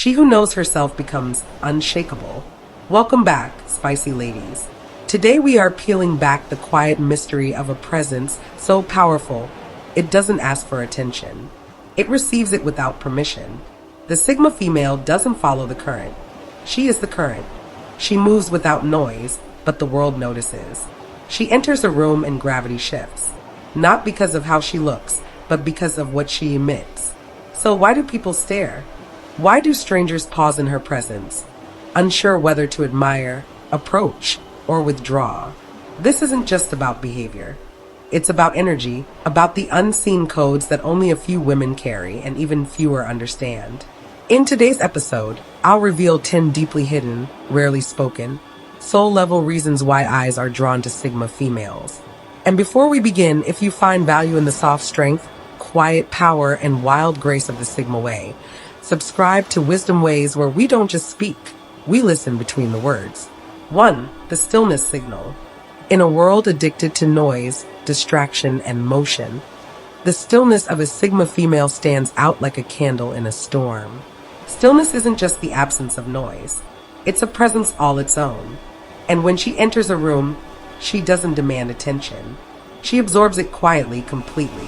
She who knows herself becomes unshakable. Welcome back, spicy ladies. Today we are peeling back the quiet mystery of a presence so powerful, it doesn't ask for attention. It receives it without permission. The Sigma female doesn't follow the current. She is the current. She moves without noise, but the world notices. She enters a room and gravity shifts. Not because of how she looks, but because of what she emits. So why do people stare? Why do strangers pause in her presence, unsure whether to admire, approach, or withdraw? This isn't just about behavior. It's about energy, about the unseen codes that only a few women carry and even fewer understand. In today's episode, I'll reveal 10 deeply hidden, rarely spoken, soul-level reasons why eyes are drawn to Sigma females. And before we begin, if you find value in the soft strength, quiet power, and wild grace of the Sigma way, subscribe to Wisdom Ways, where we don't just speak, we listen between the words. 1. The stillness signal. In a world addicted to noise, distraction, and motion, the stillness of a Sigma female stands out like a candle in a storm. Stillness isn't just the absence of noise. It's a presence all its own. And when she enters a room, she doesn't demand attention. She absorbs it quietly, completely.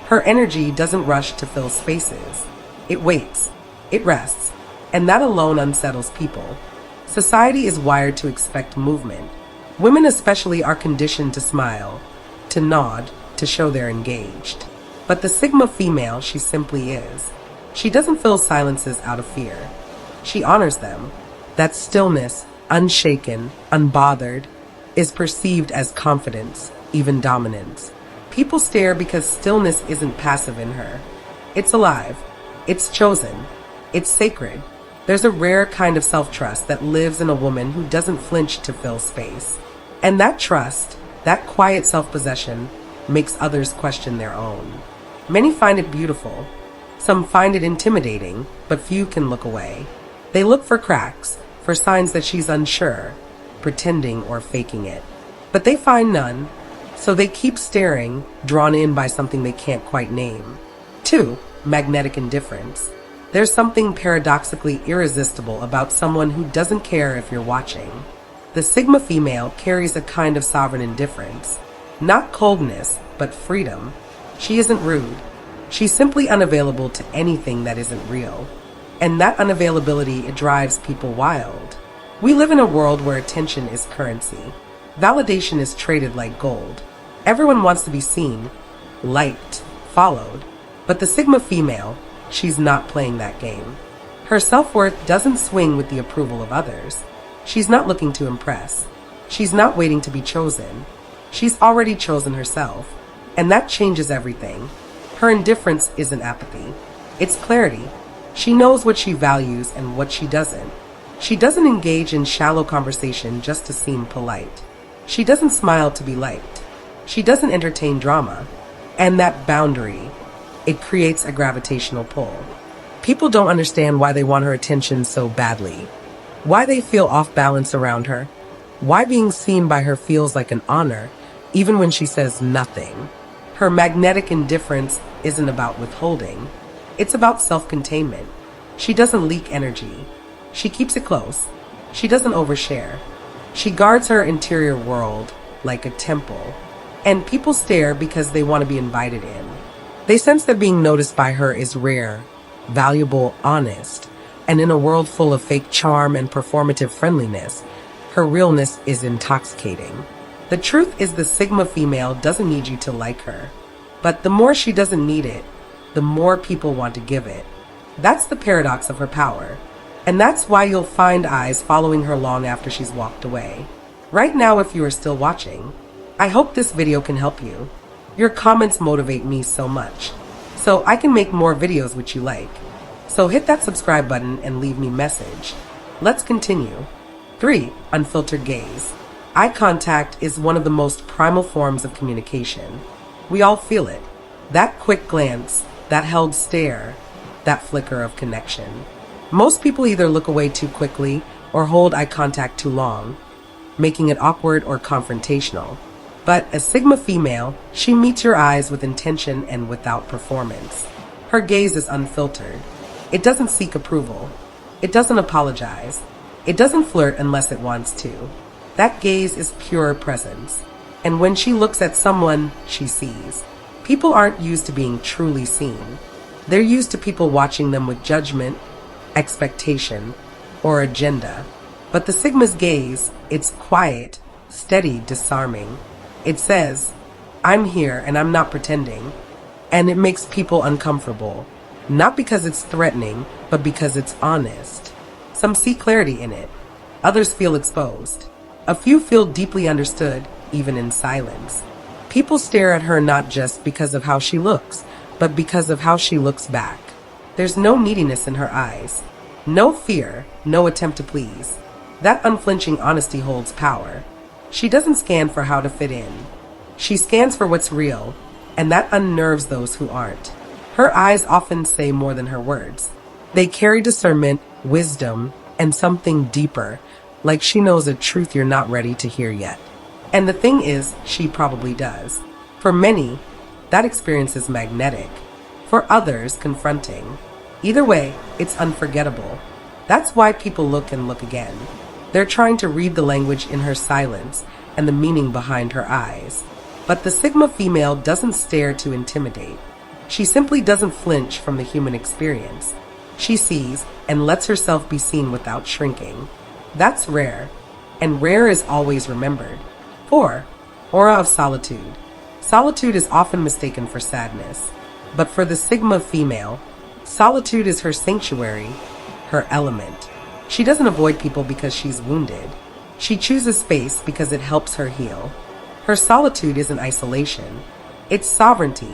Her energy doesn't rush to fill spaces. It waits. It rests. And that alone unsettles people. Society is wired to expect movement. Women especially are conditioned to smile, to nod, to show they're engaged. But the Sigma female, she simply is. She doesn't fill silences out of fear. She honors them. That stillness, unshaken, unbothered, is perceived as confidence, even dominance. People stare because stillness isn't passive in her. It's alive. It's chosen. It's sacred. There's a rare kind of self-trust that lives in a woman who doesn't flinch to fill space. And that trust, that quiet self-possession, makes others question their own. Many find it beautiful. Some find it intimidating, but few can look away. They look for cracks, for signs that she's unsure, pretending or faking it. But they find none, so they keep staring, drawn in by something they can't quite name. 2. Magnetic indifference. There's something paradoxically irresistible about someone who doesn't care if you're watching. The Sigma female carries a kind of sovereign indifference. Not coldness, but freedom. She isn't rude. She's simply unavailable to anything that isn't real. And that unavailability, it drives people wild. We live in a world where attention is currency. Validation is traded like gold. Everyone wants to be seen, liked, followed. But the Sigma female, she's not playing that game. Her self-worth doesn't swing with the approval of others. She's not looking to impress. She's not waiting to be chosen. She's already chosen herself. And that changes everything. Her indifference isn't apathy. It's clarity. She knows what she values and what she doesn't. She doesn't engage in shallow conversation just to seem polite. She doesn't smile to be liked. She doesn't entertain drama. And that boundary, it creates a gravitational pull. People don't understand why they want her attention so badly. Why they feel off balance around her. Why being seen by her feels like an honor, even when she says nothing. Her magnetic indifference isn't about withholding. It's about self-containment. She doesn't leak energy. She keeps it close. She doesn't overshare. She guards her interior world like a temple. And people stare because they want to be invited in. They sense that being noticed by her is rare, valuable, honest. And in a world full of fake charm and performative friendliness, her realness is intoxicating. The truth is the Sigma female doesn't need you to like her. But the more she doesn't need it, the more people want to give it. That's the paradox of her power. And that's why you'll find eyes following her long after she's walked away. Right now, if you are still watching, I hope this video can help you. Your comments motivate me so much, so I can make more videos which you like. So hit that subscribe button and leave me a message. Let's continue. 3. Unfiltered gaze. Eye contact is one of the most primal forms of communication. We all feel it. That quick glance, that held stare, that flicker of connection. Most people either look away too quickly or hold eye contact too long, making it awkward or confrontational. But a Sigma female, she meets your eyes with intention and without performance. Her gaze is unfiltered. It doesn't seek approval. It doesn't apologize. It doesn't flirt unless it wants to. That gaze is pure presence. And when she looks at someone, she sees. People aren't used to being truly seen. They're used to people watching them with judgment, expectation, or agenda. But the Sigma's gaze, it's quiet, steady, disarming. It says, I'm here and I'm not pretending. And it makes people uncomfortable. Not because it's threatening, but because it's honest. Some see clarity in it. Others feel exposed. A few feel deeply understood, even in silence. People stare at her not just because of how she looks, but because of how she looks back. There's no neediness in her eyes. No fear, no attempt to please. That unflinching honesty holds power. She doesn't scan for how to fit in. She scans for what's real, and that unnerves those who aren't. Her eyes often say more than her words. They carry discernment, wisdom, and something deeper, like she knows a truth you're not ready to hear yet. And the thing is, she probably does. For many, that experience is magnetic. For others, confronting. Either way, it's unforgettable. That's why people look and look again. They're trying to read the language in her silence and the meaning behind her eyes. But the Sigma female doesn't stare to intimidate. She simply doesn't flinch from the human experience. She sees and lets herself be seen without shrinking. That's rare, and rare is always remembered. 4. Aura of solitude. Solitude is often mistaken for sadness, but for the Sigma female, solitude is her sanctuary, her element. She doesn't avoid people because she's wounded. She chooses space because it helps her heal. Her solitude isn't isolation, it's sovereignty.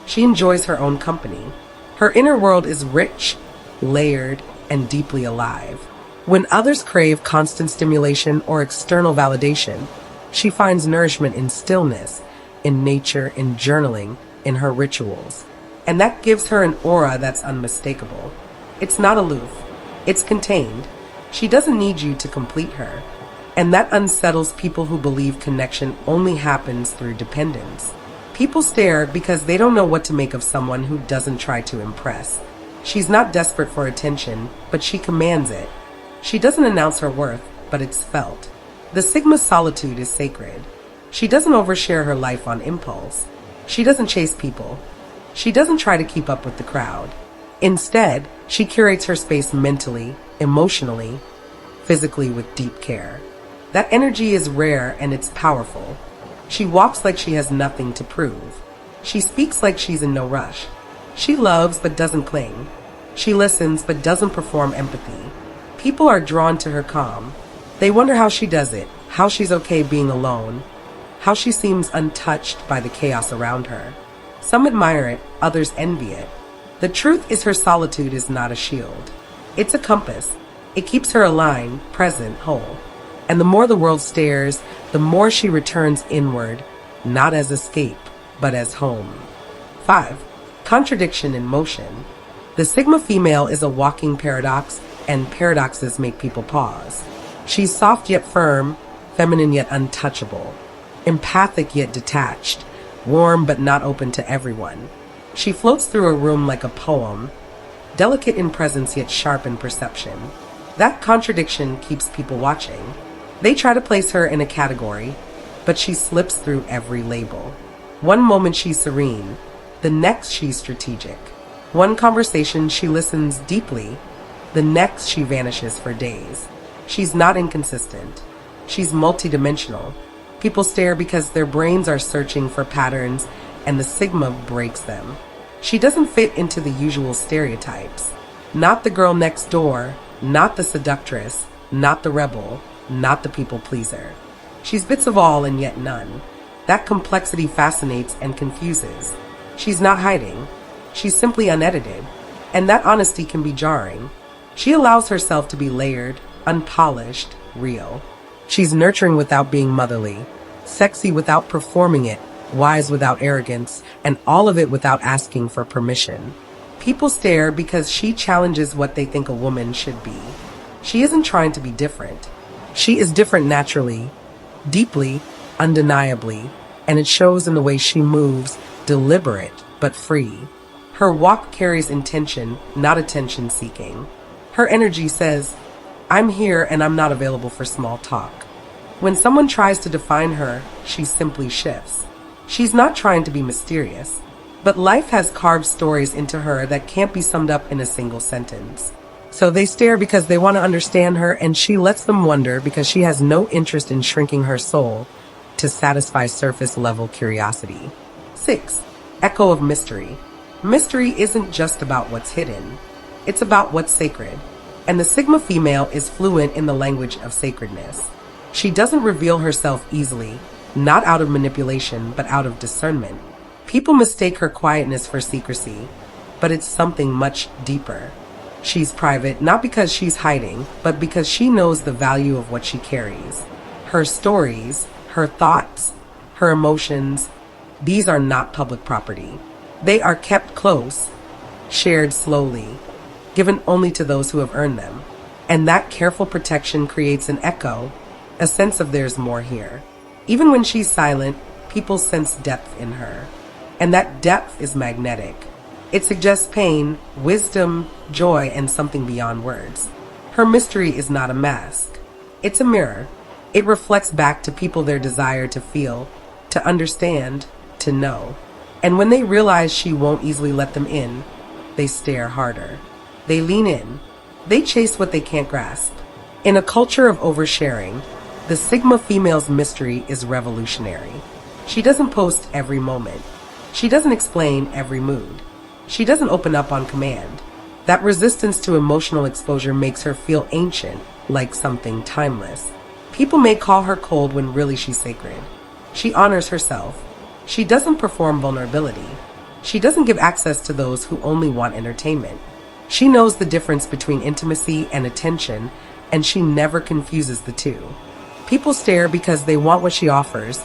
She enjoys her own company. Her inner world is rich, layered, and deeply alive. When others crave constant stimulation or external validation, she finds nourishment in stillness, in nature, in journaling, in her rituals. And that gives her an aura that's unmistakable. It's not aloof. It's contained. She doesn't need you to complete her. And that unsettles people who believe connection only happens through dependence. People stare because they don't know what to make of someone who doesn't try to impress. She's not desperate for attention, but she commands it. She doesn't announce her worth, but it's felt. The Sigma's solitude is sacred. She doesn't overshare her life on impulse. She doesn't chase people. She doesn't try to keep up with the crowd. Instead, she curates her space mentally, emotionally, physically with deep care. That energy is rare and it's powerful. She walks like she has nothing to prove. She speaks like she's in no rush. She loves but doesn't cling. She listens but doesn't perform empathy. People are drawn to her calm. They wonder how she does it, how she's okay being alone, how she seems untouched by the chaos around her. Some admire it, others envy it. The truth is her solitude is not a shield. It's a compass. It keeps her aligned, present, whole. And the more the world stares, the more she returns inward, not as escape, but as home. 5. Contradiction in motion. The Sigma female is a walking paradox, and paradoxes make people pause. She's soft yet firm, feminine yet untouchable, empathic yet detached, warm but not open to everyone. She floats through a room like a poem, delicate in presence yet sharp in perception. That contradiction keeps people watching. They try to place her in a category, but she slips through every label. One moment she's serene, the next she's strategic. One conversation she listens deeply, the next she vanishes for days. She's not inconsistent. She's multidimensional. People stare because their brains are searching for patterns, and the Sigma breaks them. She doesn't fit into the usual stereotypes. Not the girl next door, not the seductress, not the rebel, not the people pleaser. She's bits of all and yet none. That complexity fascinates and confuses. She's not hiding. She's simply unedited. And that honesty can be jarring. She allows herself to be layered, unpolished, real. She's nurturing without being motherly, sexy without performing it, wise without arrogance, and all of it without asking for permission. People stare because she challenges what they think a woman should be. She isn't trying to be different. She is different naturally, deeply, undeniably, and it shows in the way she moves, deliberate but free. Her walk carries intention, not attention seeking. Her energy says, I'm here and I'm not available for small talk. When someone tries to define her, she simply shifts. She's not trying to be mysterious, but life has carved stories into her that can't be summed up in a single sentence. So they stare because they want to understand her, and she lets them wonder because she has no interest in shrinking her soul to satisfy surface-level curiosity. 6. Echo of mystery. Mystery isn't just about what's hidden. It's about what's sacred. And the Sigma female is fluent in the language of sacredness. She doesn't reveal herself easily, not out of manipulation, but out of discernment. People mistake her quietness for secrecy, but it's something much deeper. She's private not because she's hiding, but because she knows the value of what she carries. Her stories, her thoughts, her emotions, these are not public property. They are kept close, shared slowly, given only to those who have earned them. And that careful protection creates an echo, a sense of there's more here. Even when she's silent, people sense depth in her. And that depth is magnetic. It suggests pain, wisdom, joy, and something beyond words. Her mystery is not a mask. It's a mirror. It reflects back to people their desire to feel, to understand, to know. And when they realize she won't easily let them in, they stare harder. They lean in. They chase what they can't grasp. In a culture of oversharing, the Sigma female's mystery is revolutionary. She doesn't post every moment. She doesn't explain every mood. She doesn't open up on command. That resistance to emotional exposure makes her feel ancient, like something timeless. People may call her cold when really she's sacred. She honors herself. She doesn't perform vulnerability. She doesn't give access to those who only want entertainment. She knows the difference between intimacy and attention, and she never confuses the two. People stare because they want what she offers,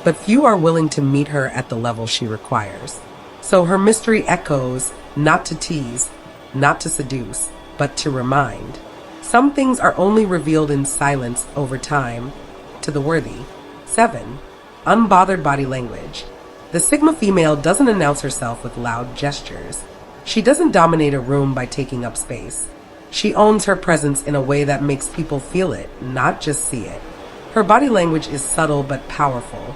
but few are willing to meet her at the level she requires. So her mystery echoes, not to tease, not to seduce, but to remind. Some things are only revealed in silence over time, to the worthy. 7. Unbothered body language. The Sigma female doesn't announce herself with loud gestures. She doesn't dominate a room by taking up space. She owns her presence in a way that makes people feel it, not just see it. Her body language is subtle but powerful.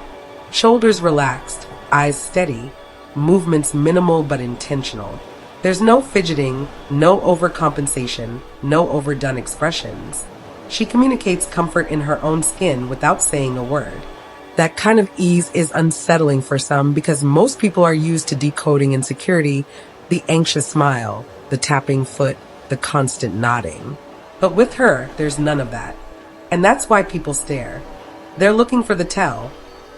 Shoulders relaxed, eyes steady, movements minimal but intentional. There's no fidgeting, no overcompensation, no overdone expressions. She communicates comfort in her own skin without saying a word. That kind of ease is unsettling for some because most people are used to decoding insecurity, the anxious smile, the tapping foot, the constant nodding. But with her, there's none of that. And that's why people stare. They're looking for the tell,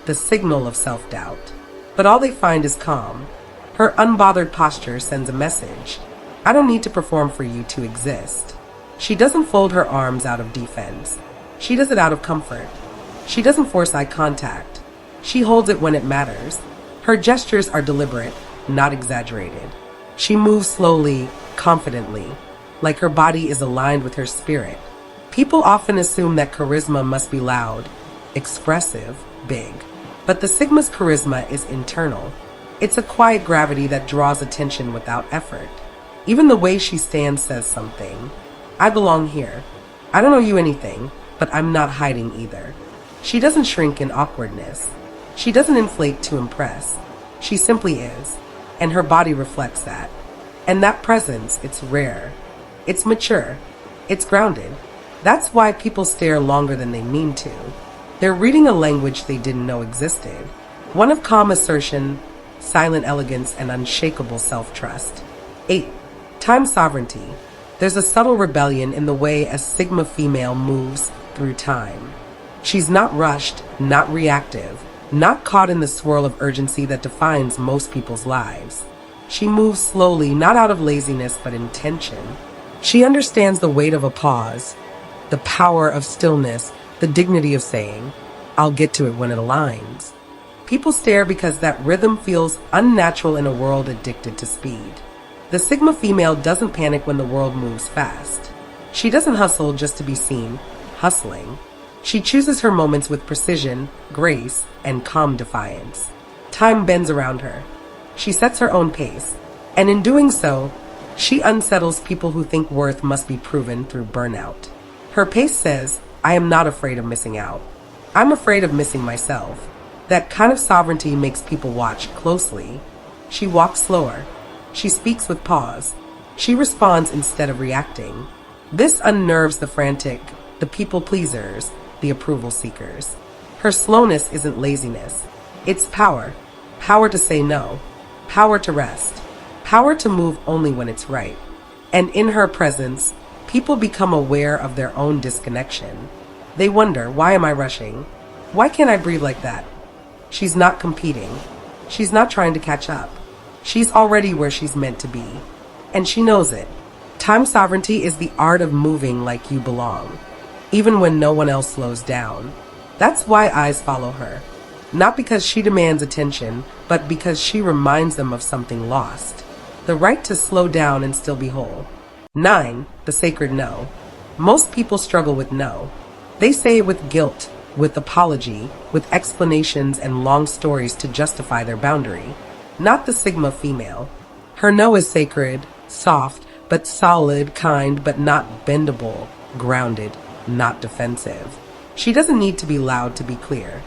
the signal of self-doubt. But all they find is calm. Her unbothered posture sends a message. I don't need to perform for you to exist. She doesn't fold her arms out of defense. She does it out of comfort. She doesn't force eye contact. She holds it when it matters. Her gestures are deliberate, not exaggerated. She moves slowly, confidently, like her body is aligned with her spirit. People often assume that charisma must be loud, expressive, big. But the Sigma's charisma is internal. It's a quiet gravity that draws attention without effort. Even the way she stands says something. I belong here. I don't owe you anything, but I'm not hiding either. She doesn't shrink in awkwardness. She doesn't inflate to impress. She simply is, and her body reflects that. And that presence, it's rare. It's mature. It's grounded. That's why people stare longer than they mean to. They're reading a language they didn't know existed. One of calm assertion, silent elegance, and unshakable self-trust. 8. Time sovereignty. There's a subtle rebellion in the way a Sigma female moves through time. She's not rushed, not reactive, not caught in the swirl of urgency that defines most people's lives. She moves slowly, not out of laziness, but intention. She understands the weight of a pause, the power of stillness, the dignity of saying, I'll get to it when it aligns. People stare because that rhythm feels unnatural in a world addicted to speed. The Sigma female doesn't panic when the world moves fast. She doesn't hustle just to be seen, hustling. She chooses her moments with precision, grace, and calm defiance. Time bends around her. She sets her own pace, and in doing so, She unsettles people who think worth must be proven through burnout. Her pace says, I am not afraid of missing out. I'm afraid of missing myself. That kind of sovereignty makes people watch closely. She walks slower. She speaks with pause. She responds instead of reacting. This unnerves the frantic, the people pleasers, the approval seekers. Her slowness isn't laziness. It's power. Power to say no. Power to rest. Power to move only when it's right. And in her presence, people become aware of their own disconnection. They wonder, why am I rushing? Why can't I breathe like that? She's not competing. She's not trying to catch up. She's already where she's meant to be. And she knows it. Time sovereignty is the art of moving like you belong, even when no one else slows down. That's why eyes follow her. Not because she demands attention, but because she reminds them of something lost. The right to slow down and still be whole. 9. The sacred no. Most people struggle with no. They say it with guilt, with apology, with explanations and long stories to justify their boundary. Not the Sigma female. Her no is sacred, soft, but solid, kind, but not bendable, grounded, not defensive. She doesn't need to be loud to be clear.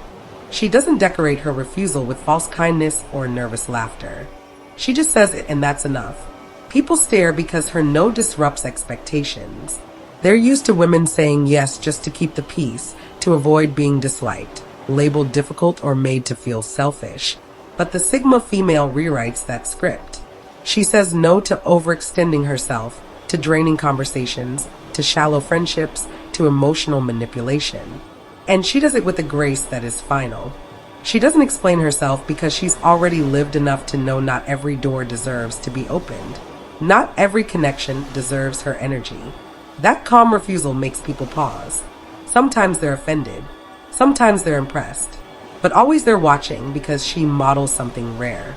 She doesn't decorate her refusal with false kindness or nervous laughter. She just says it, and that's enough. People stare because her no disrupts expectations. They're used to women saying yes just to keep the peace, to avoid being disliked, labeled difficult, or made to feel selfish. But the Sigma female rewrites that script. She says no to overextending herself, to draining conversations, to shallow friendships, to emotional manipulation. And she does it with a grace that is final. She doesn't explain herself because she's already lived enough to know not every door deserves to be opened. Not every connection deserves her energy. That calm refusal makes people pause. Sometimes they're offended. Sometimes they're impressed. But always they're watching because she models something rare.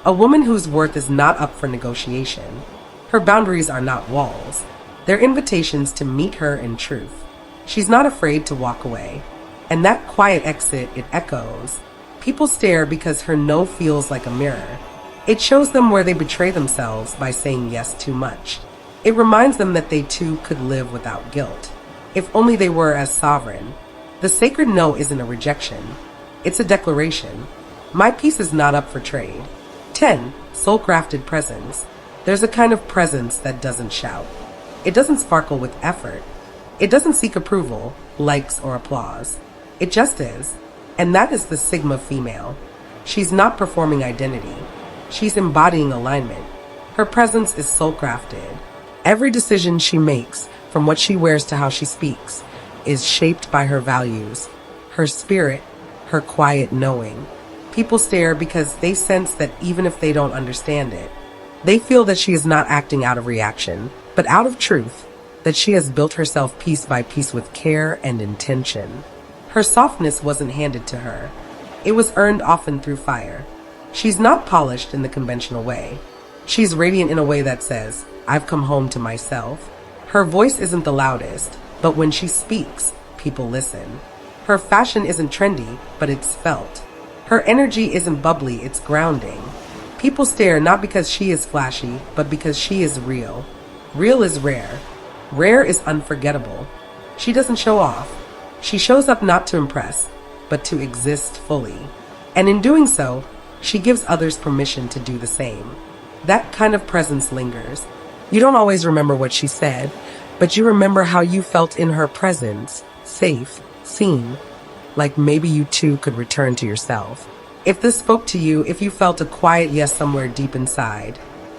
A woman whose worth is not up for negotiation. Her boundaries are not walls. They're invitations to meet her in truth. She's not afraid to walk away. And that quiet exit, it echoes. People stare because her no feels like a mirror. It shows them where they betray themselves by saying yes too much. It reminds them that they too could live without guilt. If only they were as sovereign. The sacred no isn't a rejection. It's a declaration. My peace is not up for trade. 10. Soul-crafted presence. There's a kind of presence that doesn't shout. It doesn't sparkle with effort. It doesn't seek approval, likes, or applause. It just is. And that is the Sigma female. She's not performing identity. She's embodying alignment. Her presence is soul-crafted. Every decision she makes, from what she wears to how she speaks, is shaped by her values, her spirit, her quiet knowing. People stare because they sense that even if they don't understand it, they feel that she is not acting out of reaction, but out of truth, that she has built herself piece by piece with care and intention. Her softness wasn't handed to her. It was earned often through fire. She's not polished in the conventional way. She's radiant in a way that says, I've come home to myself. Her voice isn't the loudest, but when she speaks, people listen. Her fashion isn't trendy, but it's felt. Her energy isn't bubbly, it's grounding. People stare not because she is flashy, but because she is real. Real is rare. Rare is unforgettable. She doesn't show off. She shows up not to impress, but to exist fully. And in doing so, she gives others permission to do the same. That kind of presence lingers. You don't always remember what she said, but you remember how you felt in her presence, safe, seen, like maybe you too could return to yourself. If this spoke to you, if you felt a quiet yes somewhere deep inside,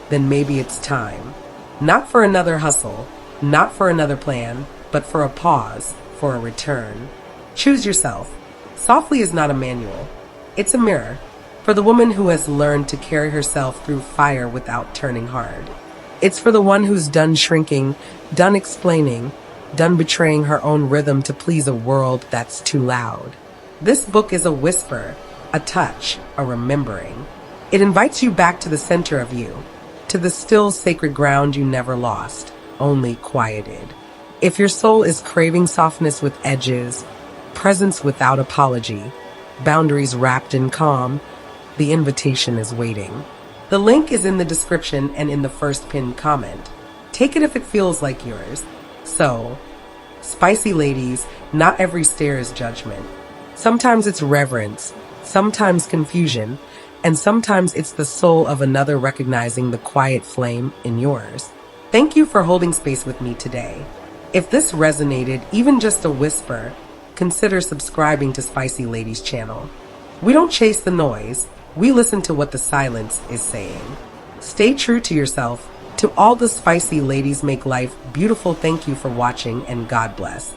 then maybe it's time. Not for another hustle, not for another plan, but for a pause, for a return. Choose yourself. Softly is not a manual. It's a mirror for the woman who has learned to carry herself through fire without turning hard. It's for the one who's done shrinking, done explaining, done betraying her own rhythm to please a world that's too loud. This book is a whisper, a touch, a remembering. It invites you back to the center of you, to the still sacred ground you never lost, only quieted. If your soul is craving softness with edges, presence without apology, boundaries wrapped in calm, the invitation is waiting. The link is in the description and in the first pinned comment. Take it if it feels like yours. So, spicy ladies, not every stare is judgment. Sometimes it's reverence, sometimes confusion, and sometimes it's the soul of another recognizing the quiet flame in yours. Thank you for holding space with me today. If this resonated, even just a whisper, consider subscribing to Spicy Ladies channel. We don't chase the noise, we listen to what the silence is saying. Stay true to yourself. To all the spicy ladies, make life beautiful. Thank you for watching and God bless.